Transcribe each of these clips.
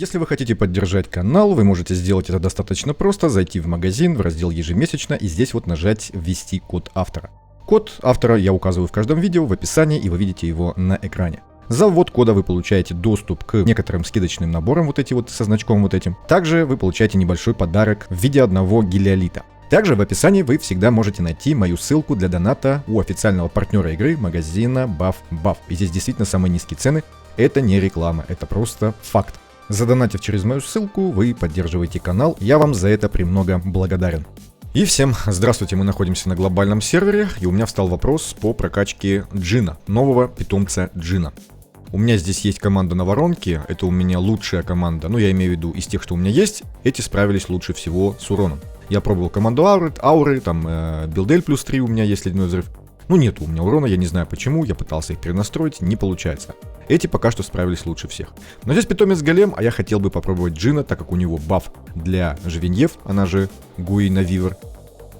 Если вы хотите поддержать канал, вы можете сделать это достаточно просто, зайти в магазин, в раздел «Ежемесячно» и здесь вот нажать «Ввести код автора». Код автора я указываю в каждом видео, в описании, и вы видите его на экране. За ввод кода вы получаете доступ к некоторым скидочным наборам, вот эти вот со значком вот этим. Также вы получаете небольшой подарок в виде одного гелиолита. Также в описании вы всегда можете найти мою ссылку для доната у официального партнера игры магазина BuffBuff. И здесь действительно самые низкие цены. Это не реклама, это просто факт. Задонатив через мою ссылку, вы поддерживаете канал, я вам за это премного благодарен. И всем здравствуйте, мы находимся на глобальном сервере, и у меня встал вопрос по прокачке Джина, нового питомца Джина. У меня здесь есть команда на воронке, это у меня лучшая команда, ну я имею в виду из тех, что у меня есть, эти справились лучше всего с уроном. Я пробовал команду ауры, там билдель плюс 3 у меня есть ледяной взрыв. Ну нету у меня урона, я не знаю почему, я пытался их перенастроить, не получается. Эти пока что справились лучше всех. Но здесь питомец голем, а я хотел бы попробовать Джина, так как у него баф для Живеньев, она же Гуина Вивер,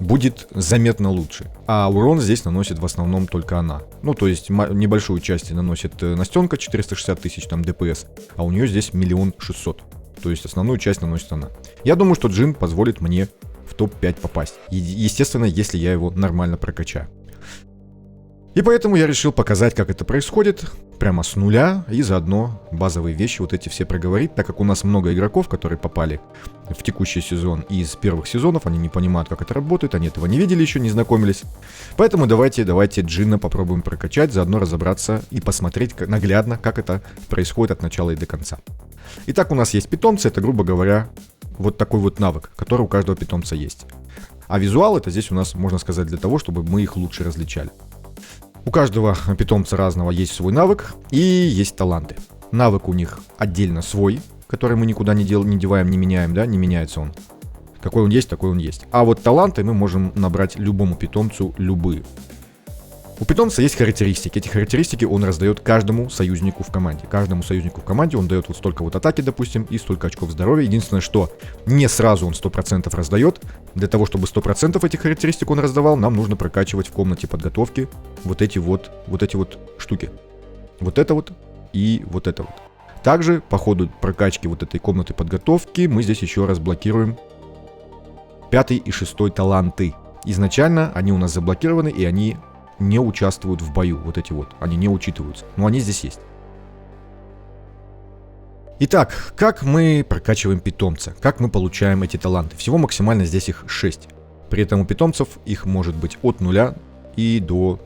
будет заметно лучше. А урон здесь наносит в основном только она. Ну то есть небольшую часть наносит Настенка, 460 тысяч там ДПС, а у нее здесь 1 600 000. То есть основную часть наносит она. Я думаю, что Джин позволит мне в топ-5 попасть. Естественно, если я его нормально прокачаю. И поэтому я решил показать, как это происходит, прямо с нуля, и заодно базовые вещи вот эти все проговорить, так как у нас много игроков, которые попали в текущий сезон из первых сезонов, они не понимают, как это работает, они этого не видели еще, не знакомились. Поэтому давайте Джина попробуем прокачать, заодно разобраться и посмотреть наглядно, как это происходит от начала и до конца. Итак, у нас есть питомцы, это, грубо говоря, вот такой вот навык, который у каждого питомца есть. А визуал это здесь у нас, можно сказать, для того, чтобы мы их лучше различали. У каждого питомца разного есть свой навык и есть таланты. Навык у них отдельно свой, который мы никуда не деваем, не меняем, да, не меняется он. Какой он есть, такой он есть. А вот таланты мы можем набрать любому питомцу любые. У питомца есть характеристики. Эти характеристики он раздает каждому союзнику в команде. Каждому союзнику в команде он дает вот столько вот атаки, допустим, и столько очков здоровья. Единственное, что не сразу он 100% раздает. Для того, чтобы 100% этих характеристик он раздавал, нам нужно прокачивать в комнате подготовки вот эти вот штуки. Вот это вот и вот это вот. Также по ходу прокачки вот этой комнаты подготовки мы здесь еще раз блокируем 5 и 6 таланты. Изначально они у нас заблокированы, и они не участвуют в бою, вот эти вот, они не учитываются, но они здесь есть. Итак, как мы прокачиваем питомца, как мы получаем эти таланты? Всего максимально здесь их 6, при этом у питомцев их может быть от 0 и до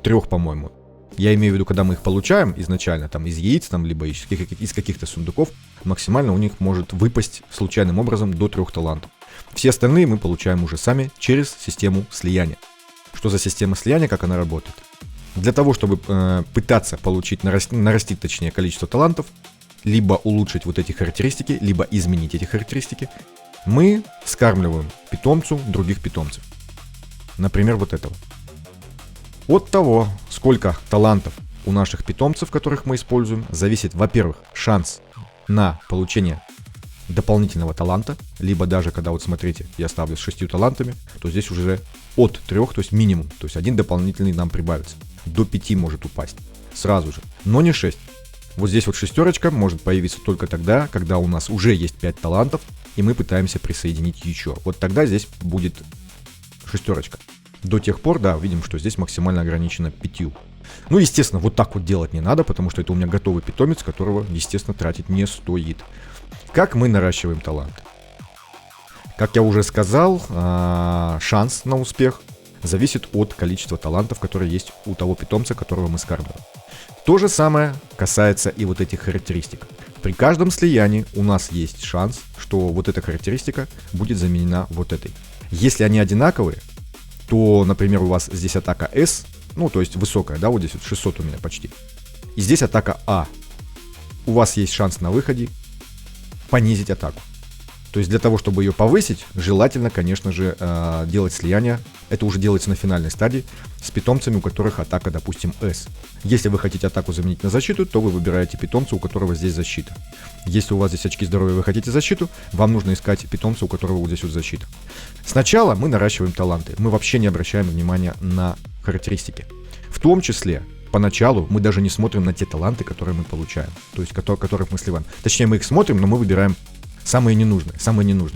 3, по-моему. Я имею в виду, когда мы их получаем изначально, там из яиц, там, либо из каких-то сундуков, максимально у них может выпасть случайным образом до 3 талантов. Все остальные мы получаем уже сами через систему слияния. Что за система слияния, как она работает? Для того, чтобы пытаться получить, нарастить точнее количество талантов, либо улучшить вот эти характеристики, либо изменить эти характеристики, мы скармливаем питомцу других питомцев. Например, вот этого. От того, сколько талантов у наших питомцев, которых мы используем, зависит, во-первых, шанс на получение дополнительного таланта, либо даже когда, вот смотрите, я ставлю с 6 талантами, то здесь уже от 3, то есть минимум, то есть один дополнительный нам прибавится, до 5 может упасть, сразу же, но не 6. Вот здесь вот шестерочка может появиться только тогда, когда у нас уже есть 5 талантов, и мы пытаемся присоединить еще. Вот тогда здесь будет шестерочка. До тех пор, да, видим, что здесь максимально ограничено 5. Ну, естественно, вот так вот делать не надо, потому что это у меня готовый питомец, которого, естественно, тратить не стоит. Как мы наращиваем таланты? Как я уже сказал, шанс на успех зависит от количества талантов, которые есть у того питомца, которого мы скармливаем. То же самое касается и вот этих характеристик. При каждом слиянии у нас есть шанс, что вот эта характеристика будет заменена вот этой. Если они одинаковые, то, например, у вас здесь атака S, ну, то есть высокая, да, вот здесь вот 600 у меня почти. И здесь атака А. У вас есть шанс на выходе понизить атаку. То есть для того, чтобы ее повысить, желательно, конечно же, делать слияние. Это уже делается на финальной стадии с питомцами, у которых атака, допустим, S. Если вы хотите атаку заменить на защиту, то вы выбираете питомца, у которого здесь защита. Если у вас здесь очки здоровья, вы хотите защиту, вам нужно искать питомца, у которого вот здесь вот защита. Сначала мы наращиваем таланты. Мы вообще не обращаем внимания на характеристики. В том числе поначалу мы даже не смотрим на те таланты, которые мы получаем, то есть которых мы сливаем. Точнее, мы их смотрим, но мы выбираем самые ненужные.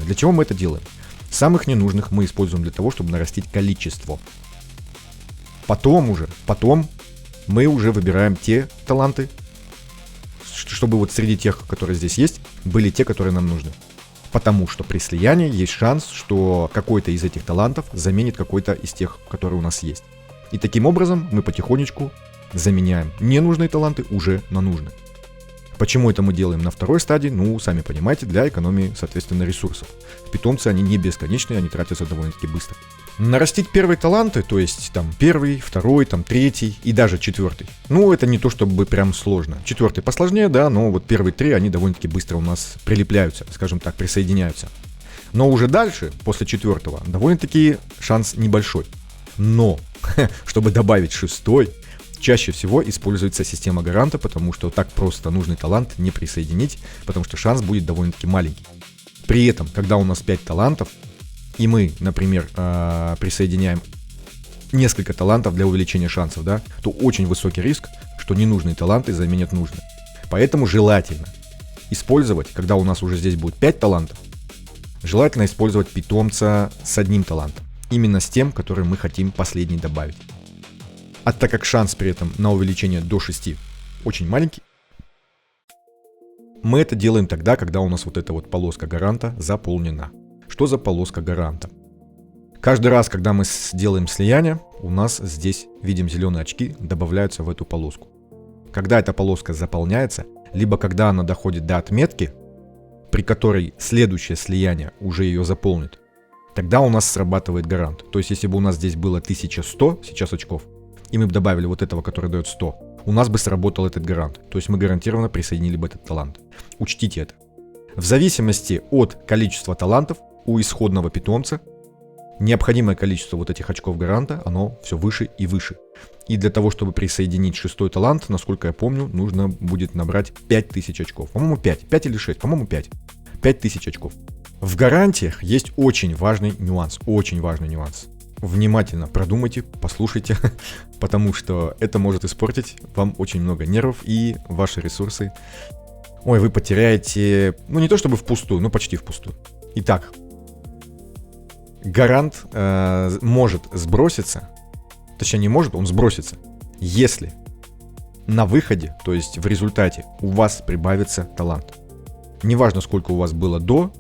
Для чего мы это делаем? Самых ненужных мы используем для того, чтобы нарастить количество. Потом мы уже выбираем те таланты, чтобы вот среди тех, которые здесь есть, были те, которые нам нужны. Потому что при слиянии есть шанс, что какой-то из этих талантов заменит какой-то из тех, которые у нас есть. И таким образом мы потихонечку заменяем ненужные таланты уже на нужные. Почему это мы делаем на второй стадии? Ну, сами понимаете, для экономии, соответственно, ресурсов. Питомцы, они не бесконечные, они тратятся довольно-таки быстро. Нарастить первые таланты, то есть там первый, второй, там третий и даже четвертый. Ну, это не то чтобы прям сложно. Четвертый посложнее, да, но вот первые три, они довольно-таки быстро у нас прилепляются, скажем так, присоединяются. Но уже дальше, после четвертого, довольно-таки шанс небольшой. Но, чтобы добавить шестой, чаще всего используется система гаранта, потому что так просто нужный талант не присоединить, потому что шанс будет довольно-таки маленький. При этом, когда у нас 5 талантов, и мы, например, присоединяем несколько талантов для увеличения шансов, да, то очень высокий риск, что ненужные таланты заменят нужные. Поэтому желательно использовать, когда у нас уже здесь будет 5 талантов, желательно использовать питомца с одним талантом. Именно с тем, который мы хотим последний добавить. А так как шанс при этом на увеличение до 6 очень маленький, мы это делаем тогда, когда у нас вот эта вот полоска гаранта заполнена. Что за полоска гаранта? Каждый раз, когда мы делаем слияние, у нас здесь, видим, зеленые очки добавляются в эту полоску. Когда эта полоска заполняется, либо когда она доходит до отметки, при которой следующее слияние уже ее заполнит, тогда у нас срабатывает гарант. То есть, если бы у нас здесь было 1100 сейчас очков, и мы бы добавили вот этого, который дает 100, у нас бы сработал этот гарант. То есть мы гарантированно присоединили бы этот талант. Учтите это. В зависимости от количества талантов у исходного питомца необходимое количество вот этих очков гаранта, оно все выше и выше. И для того, чтобы присоединить шестой талант, насколько я помню, нужно будет набрать 5000 очков. По-моему, 5 или 6, по-моему, 5. 5000 очков. В гарантиях есть очень важный нюанс. Внимательно продумайте, послушайте, потому что это может испортить вам очень много нервов и ваши ресурсы. Ой, вы потеряете, ну не то чтобы впустую, но почти впустую. Итак, гарант может сброситься, точнее не может, он сбросится, если на выходе, то есть в результате у вас прибавится талант. Неважно, сколько у вас было до,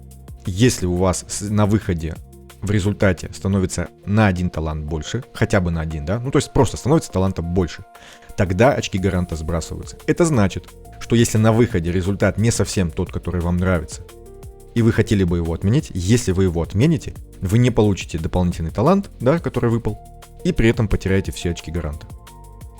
если у вас на выходе в результате становится на один талант больше, хотя бы на один, да, ну то есть просто становится таланта больше, тогда очки гаранта сбрасываются. Это значит, что если на выходе результат не совсем тот, который вам нравится, и вы хотели бы его отменить, если вы его отмените, вы не получите дополнительный талант, да, который выпал, и при этом потеряете все очки гаранта.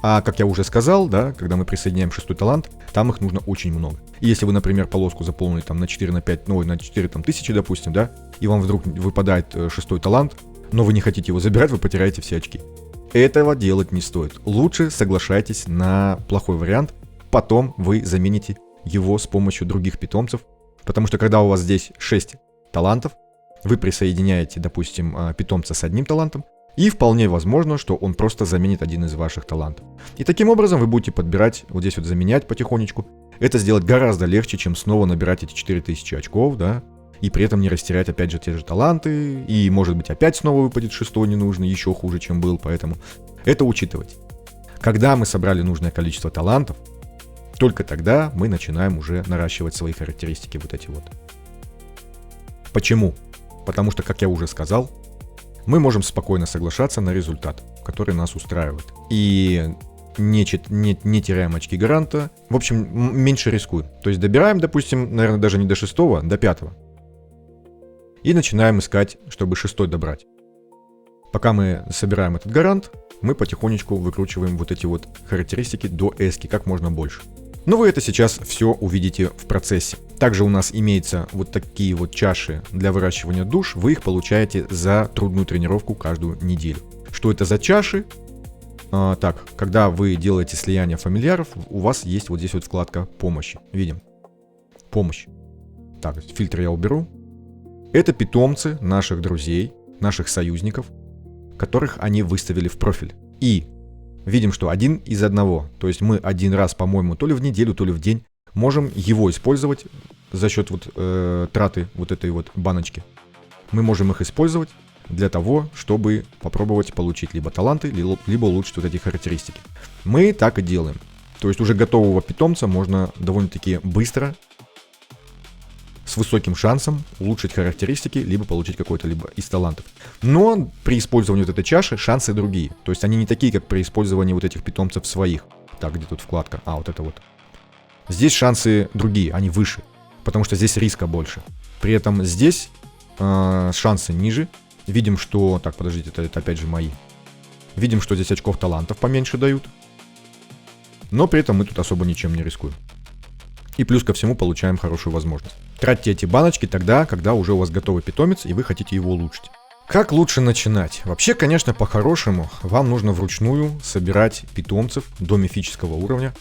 А как я уже сказал, да, когда мы присоединяем шестой талант, там их нужно очень много. И если вы, например, полоску заполнили там на 4, на 5, ну, на 4 там, тысячи, допустим, да, и вам вдруг выпадает шестой талант, но вы не хотите его забирать, вы потеряете все очки. Этого делать не стоит. Лучше соглашайтесь на плохой вариант, потом вы замените его с помощью других питомцев, потому что когда у вас здесь 6 талантов, вы присоединяете, допустим, питомца с одним талантом, и вполне возможно, что он просто заменит один из ваших талантов. И таким образом вы будете подбирать, вот здесь вот заменять потихонечку. Это сделать гораздо легче, чем снова набирать эти 4000 очков, да, и при этом не растерять опять же те же таланты, и может быть опять снова выпадет шестой ненужный, еще хуже, чем был, поэтому это учитывать. Когда мы собрали нужное количество талантов, только тогда мы начинаем уже наращивать свои характеристики вот эти вот. Почему? Потому что, как я уже сказал, мы можем спокойно соглашаться на результат, который нас устраивает. И не теряем очки гаранта. В общем, меньше рискуем. То есть добираем, допустим, наверное, даже не до 6, до 5. И начинаем искать, чтобы 6 добрать. Пока мы собираем этот гарант, мы потихонечку выкручиваем вот эти вот характеристики до эски как можно больше. Но вы это сейчас все увидите в процессе. Также у нас имеются вот такие вот чаши для выращивания душ. Вы их получаете за трудную тренировку каждую неделю. Что это за чаши? Так, когда вы делаете слияние фамильяров, у вас есть вот здесь вот вкладка «Помощи». Видим? Помощь. Так, фильтр я уберу. Это питомцы наших друзей, наших союзников, которых они выставили в профиль. И Видим, что 1 из 1. То есть мы один раз, по-моему, то ли в неделю, то ли в день можем его использовать за счет вот траты вот этой вот баночки. Мы можем их использовать для того, чтобы попробовать получить либо таланты, либо улучшить вот эти характеристики. Мы так и делаем. То есть уже готового питомца можно довольно-таки быстро, с высоким шансом улучшить характеристики, либо получить какой-то либо из талантов. Но при использовании вот этой чаши шансы другие. То есть они не такие, как при использовании вот этих питомцев своих. Так, где тут вкладка? А, вот это вот. Здесь шансы другие, они выше, потому что здесь риска больше. При этом здесь шансы ниже. Видим, что... Так, подождите, это опять же мои. Видим, что здесь очков талантов поменьше дают. Но при этом мы тут особо ничем не рискуем. И плюс ко всему получаем хорошую возможность. Тратьте эти баночки тогда, когда уже у вас готовый питомец и вы хотите его улучшить. Как лучше начинать? Вообще, конечно, по-хорошему вам нужно вручную собирать питомцев до мифического уровня,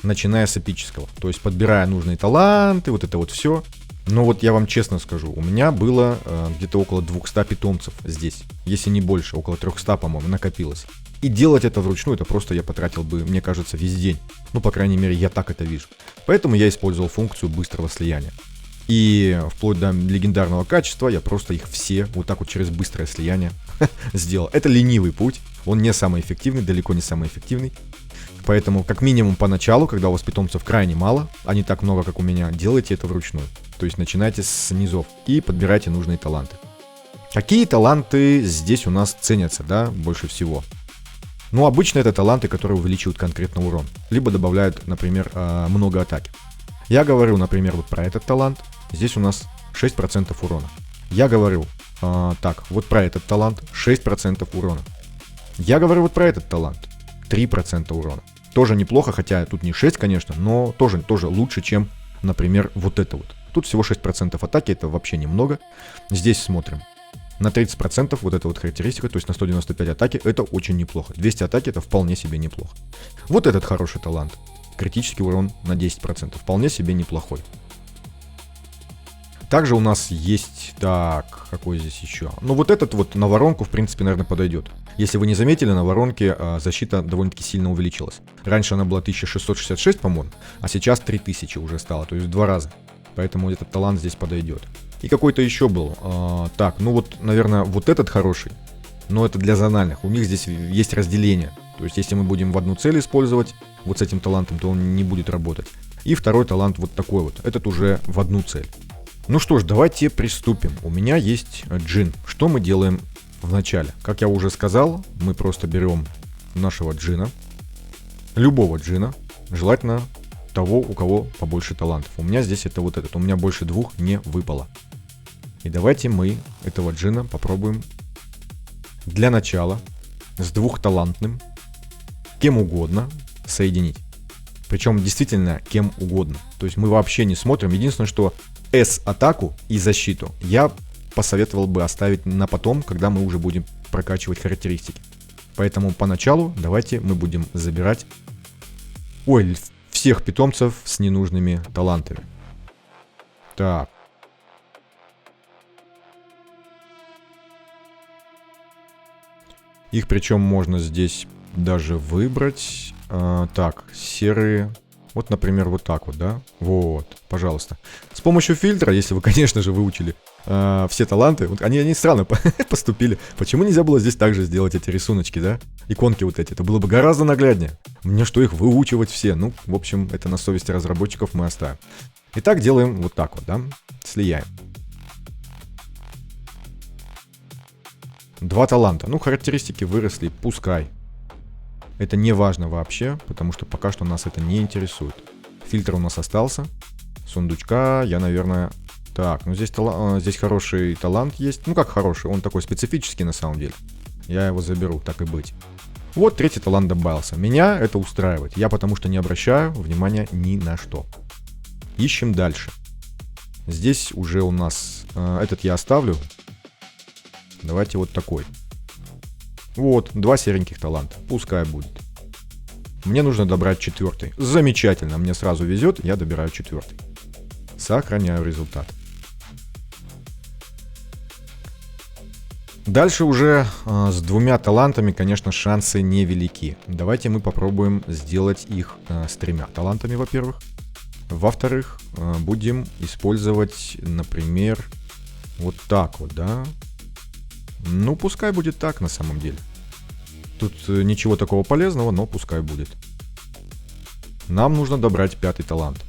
начиная с эпического. То есть подбирая нужные таланты, вот это вот все. Но вот я вам честно скажу, у меня было где-то около 200 питомцев здесь. Если не больше, около 300, по-моему, накопилось. И делать это вручную, это просто я потратил бы, мне кажется, весь день. Ну, по крайней мере, я так это вижу. Поэтому я использовал функцию быстрого слияния. И вплоть до легендарного качества я просто их все вот так вот через быстрое слияние сделал. Это ленивый путь, он не самый эффективный, далеко не самый эффективный. Поэтому, как минимум поначалу, когда у вас питомцев крайне мало, а не так много, как у меня, делайте это вручную. То есть начинайте с низов и подбирайте нужные таланты. Какие таланты здесь у нас ценятся, да, больше всего? Ну, обычно это таланты, которые увеличивают конкретно урон. Либо добавляют, например, много атаки. Я говорю, например, вот про этот талант. Здесь у нас 6% урона. Я говорю, так, вот про этот талант 6% урона. Я говорю вот про этот талант 3% урона. Тоже неплохо, хотя тут не 6, конечно, но тоже лучше, чем, например, вот это вот. Тут всего 6% атаки, это вообще немного. Здесь смотрим. На 30% вот эта вот характеристика, то есть на 195 атаки, это очень неплохо. 200 атаки это вполне себе неплохо. Вот этот хороший талант. Критический урон на 10%. Вполне себе неплохой. Также у нас есть... Так, какой здесь еще? Ну вот этот вот на воронку, в принципе, наверное, подойдет. Если вы не заметили, на воронке защита довольно-таки сильно увеличилась. Раньше она была 1666, по-моему, а сейчас 3000 уже стало, то есть в 2 раза. Поэтому этот талант здесь подойдет. И какой-то еще был. Так, ну вот, наверное, вот этот хороший. Но это для зональных. У них здесь есть разделение. То есть, если мы будем в одну цель использовать вот с этим талантом, то он не будет работать. И второй талант вот такой вот. Этот уже в одну цель. Ну что ж, давайте приступим. У меня есть джин. Что мы делаем в начале? Как я уже сказал, мы просто берем нашего джина. Любого джина. Желательно того, у кого побольше талантов. У меня здесь это вот этот. У меня больше 2 не выпало. И давайте мы этого джина попробуем для начала с 2-талантным кем угодно соединить. Причем действительно кем угодно. То есть мы вообще не смотрим. Единственное, что S-атаку и защиту я посоветовал бы оставить на потом, когда мы уже будем прокачивать характеристики. Поэтому поначалу давайте мы будем забирать всех питомцев с ненужными талантами. Так. Их причем можно здесь даже выбрать. Так, серые. Вот, например, вот так вот, да? Вот, пожалуйста. С помощью фильтра, если вы, конечно же, выучили все таланты, вот они странно поступили. Почему нельзя было здесь также сделать эти рисуночки, да? Иконки вот эти. Это было бы гораздо нагляднее. Мне что, их выучивать все? Ну, в общем, это на совести разработчиков мы оставим. Итак, делаем вот так вот, да? Слияем. 2 таланта. Ну, характеристики выросли, пускай. Это не важно вообще, потому что пока что нас это не интересует. Фильтр у нас остался. Сундучка я, наверное... Так, ну здесь хороший талант есть. Ну как хороший, он такой специфический на самом деле. Я его заберу, так и быть. Вот 3-й талант добавился. Меня это устраивает. Я потому что не обращаю внимания ни на что. Ищем дальше. Здесь уже у нас... этот я оставлю. Давайте вот такой. Вот, 2 сереньких таланта. Пускай будет. Мне нужно добрать 4-й. Замечательно, мне сразу везет, я добираю 4-й. Сохраняю результат. Дальше уже с двумя талантами, конечно, шансы невелики. Давайте мы попробуем сделать их с тремя талантами, во-первых. Во-вторых, будем использовать, например, вот так вот, да? Ну, пускай будет так на самом деле. Тут ничего такого полезного, но пускай будет. Нам нужно добрать 5-й талант.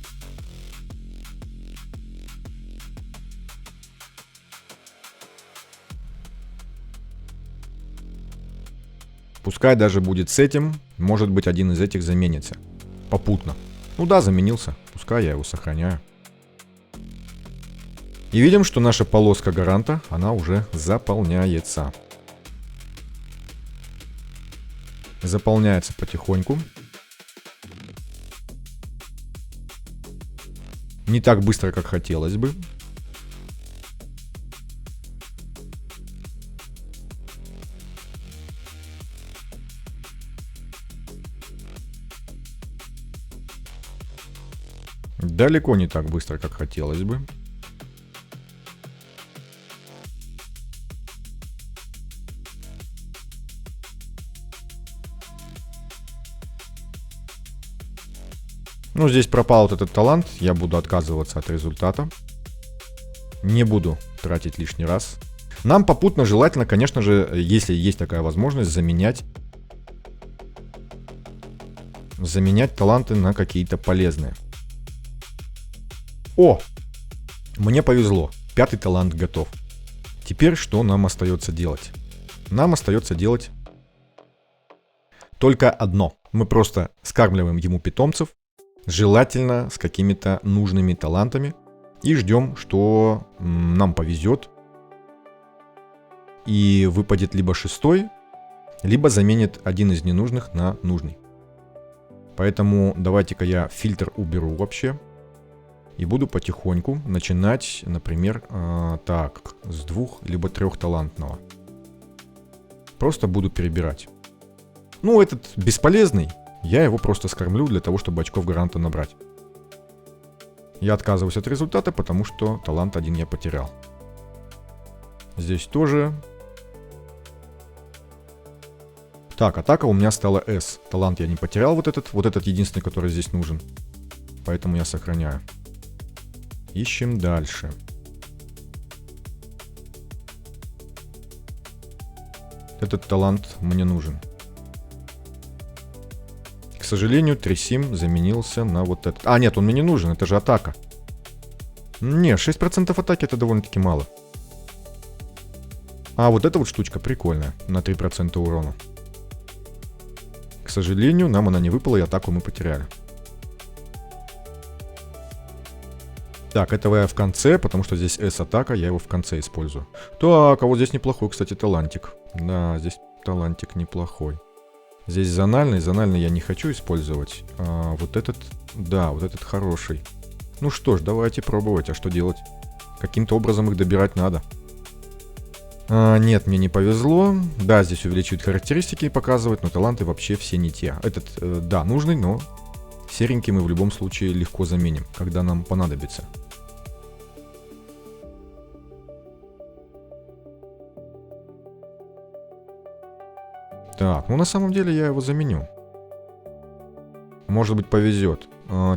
Пускай даже будет с этим, может быть, один из этих заменится. Попутно. Ну да, заменился. Пускай я его сохраняю. И видим, что наша полоска гаранта, она уже заполняется. Заполняется потихоньку. Не так быстро, как хотелось бы. Далеко не так быстро, как хотелось бы. Ну, здесь пропал вот этот талант. Я буду отказываться от результата. Не буду тратить лишний раз. Нам попутно желательно, конечно же, если есть такая возможность, заменять таланты на какие-то полезные. О! Мне повезло. 5-й талант готов. Теперь что нам остается делать? Нам остается делать только одно. Мы просто скармливаем ему питомцев, желательно с какими-то нужными талантами, и ждем, что нам повезет и выпадет либо 6-й, либо заменит один из ненужных на нужный. Поэтому давайте-ка я фильтр уберу вообще. И буду потихоньку начинать, например, так, с 2 либо 3 талантного. Просто буду перебирать. Ну, этот бесполезный, я его просто скормлю для того, чтобы очков гаранта набрать. Я отказываюсь от результата, потому что талант один я потерял. Здесь тоже. Так, атака у меня стала S. Талант я не потерял, вот этот единственный, который здесь нужен. Поэтому я сохраняю. Ищем дальше. Этот талант мне нужен. К сожалению, Трисим заменился на вот этот. А, нет, он мне не нужен, это же атака. Не, 6% атаки это довольно-таки мало. А, вот эта вот штучка прикольная, на 3% урона. К сожалению, нам она не выпала, и атаку мы потеряли. Так, этого я в конце, потому что здесь S-атака, я его в конце использую. Так, а вот здесь неплохой, кстати, талантик. Да, здесь талантик неплохой. Здесь зональный я не хочу использовать. А вот этот, да, вот этот хороший. Ну что ж, давайте пробовать, а что делать? Каким-то образом их добирать надо. Нет, мне не повезло. Да, здесь увеличивают характеристики и показывают, но таланты вообще все не те. Этот, да, нужный, но серенький мы в любом случае легко заменим, когда нам понадобится. Так, ну на самом деле я его заменю. Может быть повезет.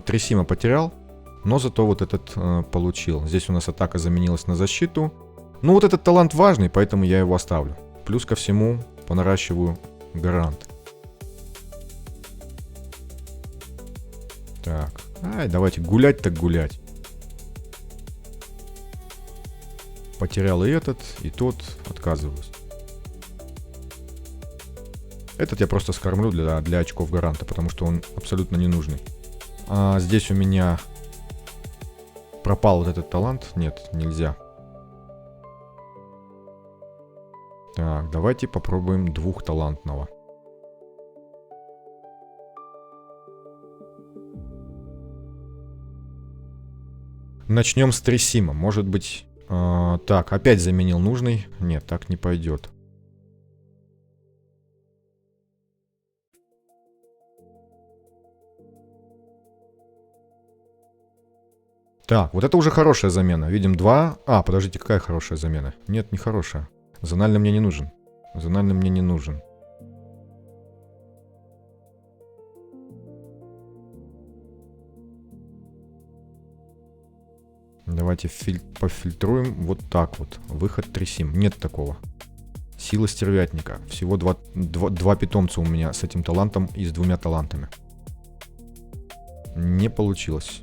Трисима потерял, но зато вот этот получил. Здесь у нас атака заменилась на защиту. Ну вот этот талант важный, поэтому я его оставлю. Плюс ко всему понаращиваю гарант. Так, ай, давайте гулять так гулять. Потерял и этот, и тот, отказываюсь. Этот я просто скормлю для очков гаранта, потому что он абсолютно не нужный. А здесь у меня пропал вот этот талант. Нет, нельзя. Так, давайте попробуем двухталантного. Начнем с Трисима. Может быть... так, опять заменил нужный. Нет, так не пойдет. Так, вот это уже хорошая замена. Видим 2. А, подождите, какая хорошая замена? Нет, не хорошая. Зональный мне не нужен. Зональный мне не нужен. Давайте пофильтруем вот так вот. Выход трясим. Нет такого. Сила стервятника. Всего два питомца у меня с этим талантом и с 2 талантами. Не получилось.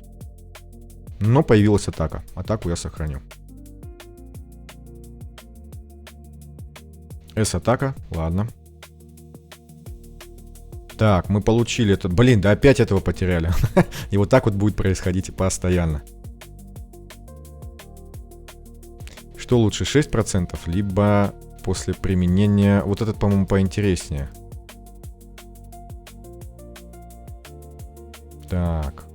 Но появилась атака. Атаку я сохраню. С-атака. Ладно. Так, мы получили этот... Блин, да опять этого потеряли. И вот так вот будет происходить и постоянно. Что лучше, 6%, либо после применения... Вот этот, по-моему, поинтереснее. Так.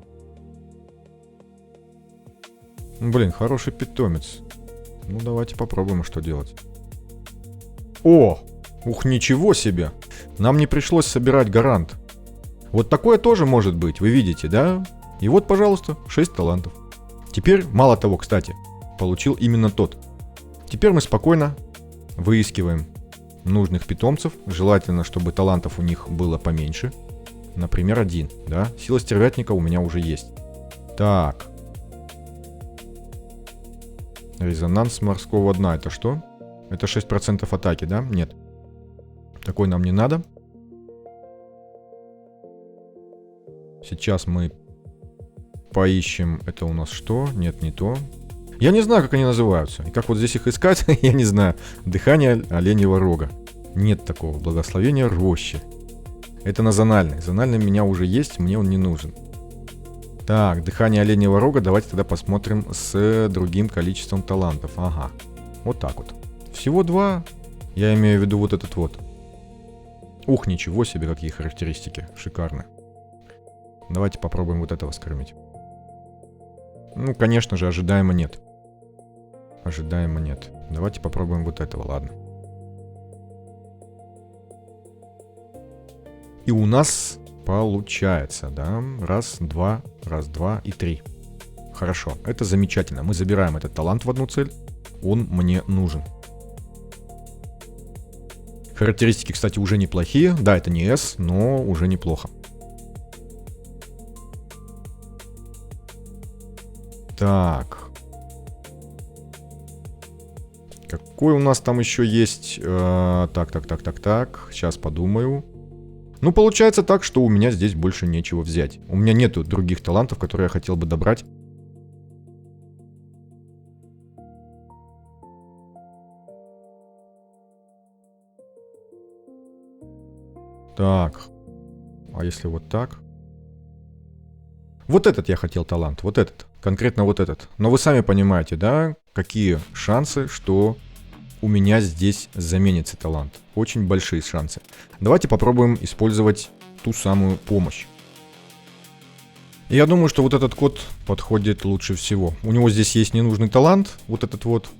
Блин, хороший питомец. Ну, давайте попробуем, что делать. О! Ух, ничего себе! Нам не пришлось собирать гарант. Вот такое тоже может быть, вы видите, да? И вот, пожалуйста, 6 талантов. Теперь, мало того, кстати, получил именно тот. Теперь мы спокойно выискиваем нужных питомцев. Желательно, чтобы талантов у них было поменьше. Например, 1, да? Сила стервятника у меня уже есть. Так. Резонанс морского дна, это что? Это 6% атаки, да? Нет. Такой нам не надо. Сейчас мы поищем. Это у нас что? Нет, не то. Я не знаю, как они называются. И как вот здесь их искать, я не знаю. Дыхание оленьего рога. Нет такого. Благословение рощи. Это на зональный. Зональный у меня уже есть, мне он не нужен. Так, дыхание оленьего рога. Давайте тогда посмотрим с другим количеством талантов. Ага. Вот так вот. Всего 2. Я имею в виду вот этот вот. Ух, ничего себе, какие характеристики. Шикарно. Давайте попробуем вот этого скормить. Ну, конечно же, ожидаемо нет. Ожидаемо нет. Давайте попробуем вот этого, ладно. И у нас получается, да? Раз, два и 3. Хорошо, это замечательно. Мы забираем этот талант в одну цель. Он мне нужен. Характеристики, кстати, уже неплохие. Да, это не S, но уже неплохо. Так. Какой у нас там еще есть? Так. Сейчас подумаю. Ну, получается так, что у меня здесь больше нечего взять. У меня нету других талантов, которые я хотел бы добрать. Так. А если вот так? Вот этот я хотел талант, вот этот. Конкретно вот этот. Но вы сами понимаете, да, какие шансы, что у меня здесь заменится талант. Очень большие шансы. Давайте попробуем использовать ту самую помощь. Я думаю, что вот этот кот подходит лучше всего. У него здесь есть ненужный талант, вот этот вот.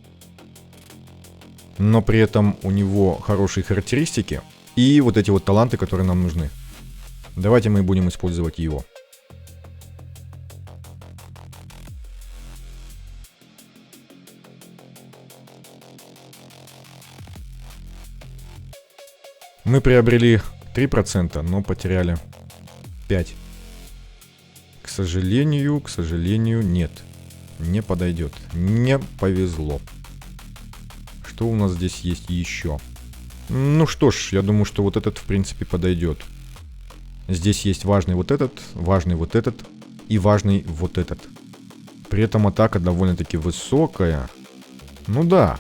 Но при этом у него хорошие характеристики. И вот эти вот таланты, которые нам нужны. Давайте мы будем использовать его. Мы приобрели 3%, но потеряли 5%. К сожалению, нет. Не подойдет. Не повезло. Что у нас здесь есть еще? Ну что ж, я думаю, что вот этот в принципе подойдет. Здесь есть важный вот этот и важный вот этот. При этом атака довольно-таки высокая. Ну да.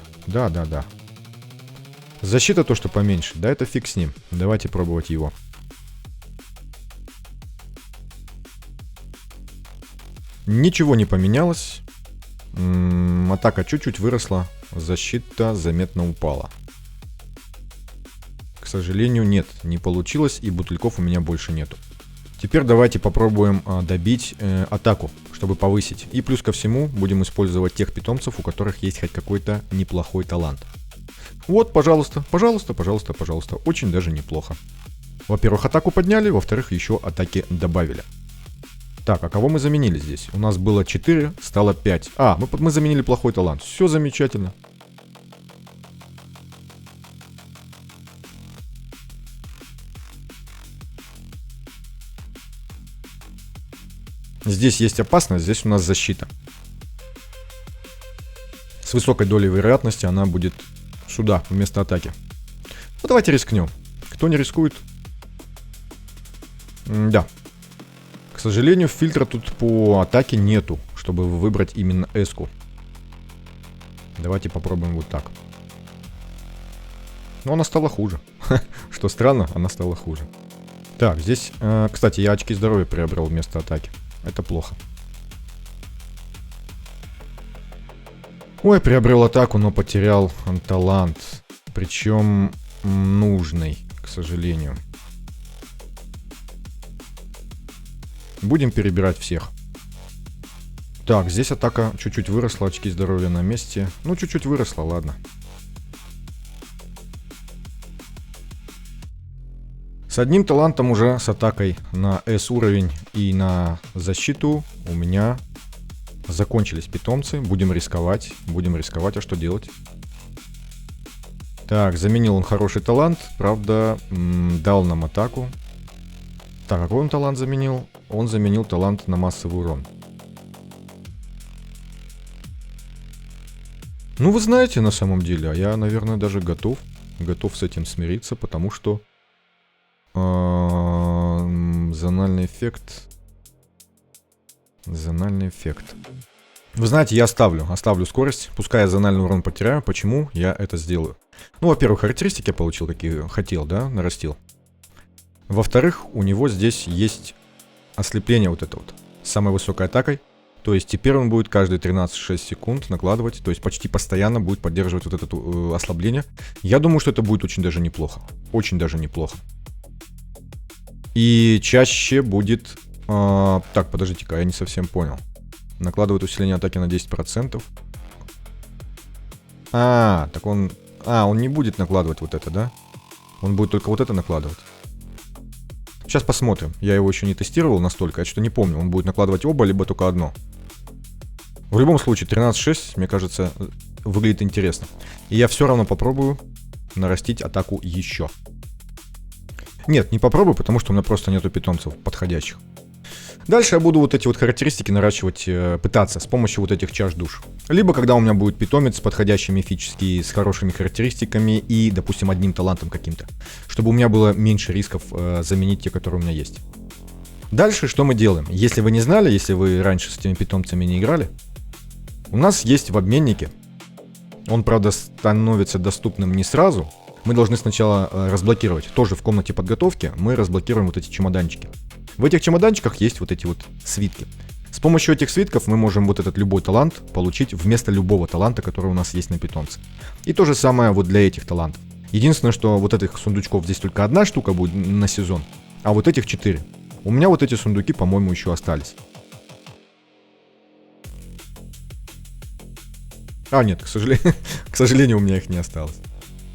Защита то, что поменьше. Да, это фиг с ним. Давайте пробовать его. Ничего не поменялось. Атака чуть-чуть выросла. Защита заметно упала. К сожалению, нет, не получилось, и бутыльков у меня больше нету. Теперь давайте попробуем добить атаку, чтобы повысить. И плюс ко всему будем использовать тех питомцев, у которых есть хоть какой-то неплохой талант. Вот, пожалуйста. Очень даже неплохо. Во-первых, атаку подняли, во-вторых, еще атаки добавили. Так, а кого мы заменили здесь? У нас было 4, стало 5. Мы заменили плохой талант. Все замечательно. Здесь есть опасность, здесь у нас защита. С высокой долей вероятности она будет сюда, вместо атаки. Ну, давайте рискнем. Кто не рискует? Да. К сожалению, фильтра тут по атаке нету, чтобы выбрать именно эску. Давайте попробуем вот так. Но она стала хуже. Что странно, она стала хуже. Так, здесь, кстати, я очки здоровья приобрел вместо атаки. Это плохо. Ой, приобрел атаку, но потерял талант. Причем нужный, к сожалению. Будем перебирать всех. Так, здесь атака чуть-чуть выросла, очки здоровья на месте. Ну, чуть-чуть выросла, ладно. С одним талантом уже, с атакой на S уровень и на защиту у меня закончились питомцы. Будем рисковать, а что делать? Так, заменил он хороший талант, правда, дал нам атаку. Так, какой он талант заменил? Он заменил талант на массовый урон. Ну, вы знаете, на самом деле, а я, наверное, даже готов с этим смириться, потому что зональный эффект. Вы знаете, я оставлю скорость, пускай я зональный урон потеряю. Почему я это сделаю? Ну, во-первых, характеристики я получил, какие хотел, да, нарастил. Во-вторых, у него здесь есть ослепление вот это вот, с самой высокой атакой. То есть теперь он будет каждые 13-6 секунд накладывать, то есть почти постоянно будет поддерживать вот это ослабление. Я думаю, что это будет очень даже неплохо. Очень даже неплохо. И чаще будет... так, подождите-ка, я не совсем понял. Накладывает усиление атаки на 10%. Так он... он не будет накладывать вот это, да? Он будет только вот это накладывать. Сейчас посмотрим. Я его еще не тестировал настолько, я что-то не помню. Он будет накладывать оба, либо только одно. В любом случае, 13.6, мне кажется, выглядит интересно. И я все равно попробую нарастить атаку еще. Нет, не попробую, потому что у меня просто нету питомцев подходящих. Дальше я буду вот эти вот характеристики наращивать, пытаться с помощью вот этих чаш душ. Либо когда у меня будет питомец подходящий мифический, с хорошими характеристиками и, допустим, одним талантом каким-то. Чтобы у меня было меньше рисков заменить те, которые у меня есть. Дальше что мы делаем? Если вы не знали, если вы раньше с этими питомцами не играли, у нас есть в обменнике. Он, правда, становится доступным не сразу. Мы должны сначала разблокировать. Тоже в комнате подготовки мы разблокируем вот эти чемоданчики. В этих чемоданчиках есть вот эти вот свитки. С помощью этих свитков мы можем вот этот любой талант получить вместо любого таланта, который у нас есть на питомце. И то же самое вот для этих талантов. Единственное, что вот этих сундучков здесь только одна штука будет на сезон, а вот этих 4. У меня вот эти сундуки, по-моему, еще остались. Нет, к сожалению, у меня их не осталось.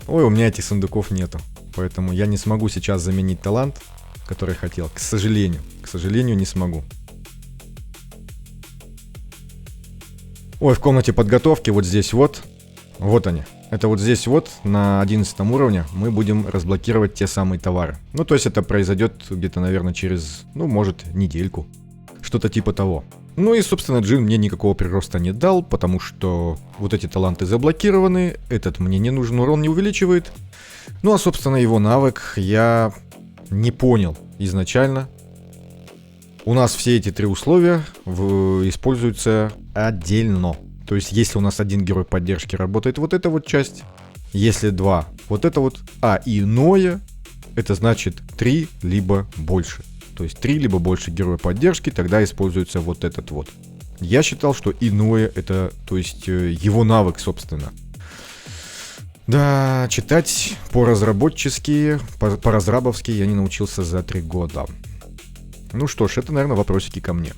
Ой, у меня этих сундуков нету. Поэтому я не смогу сейчас заменить талант, который хотел. К сожалению, не смогу. Ой, в комнате подготовки вот здесь вот. Вот они. Это вот здесь вот, на 11 уровне, мы будем разблокировать те самые товары. Ну, то есть это произойдет где-то, наверное, через, ну, может, недельку. Что-то типа того. Ну и, собственно, Джин мне никакого прироста не дал, потому что вот эти таланты заблокированы, этот мне не нужен, урон не увеличивает. Ну а, собственно, его навык я не понял изначально. У нас все эти 3 условия используются отдельно. То есть, если у нас один герой поддержки работает вот эта вот часть, если 2, вот это вот, и иное, это значит 3 либо больше. То есть 3 либо больше героя поддержки, тогда используется вот этот вот. Я считал, что иное это, то есть его навык, собственно. Да, читать по-разработчески, по-разрабовски я не научился за 3 года. Ну что ж, это, наверное, вопросики ко мне.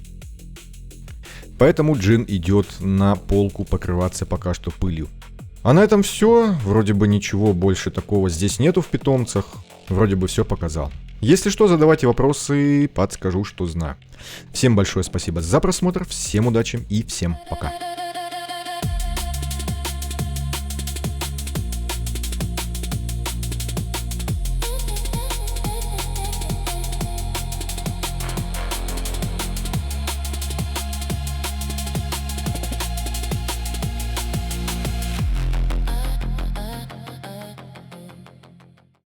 Поэтому Джин идет на полку покрываться пока что пылью. А на этом все. Вроде бы ничего больше такого здесь нету в питомцах. Вроде бы все показал. Если что, задавайте вопросы, подскажу, что знаю. Всем большое спасибо за просмотр, всем удачи и всем пока.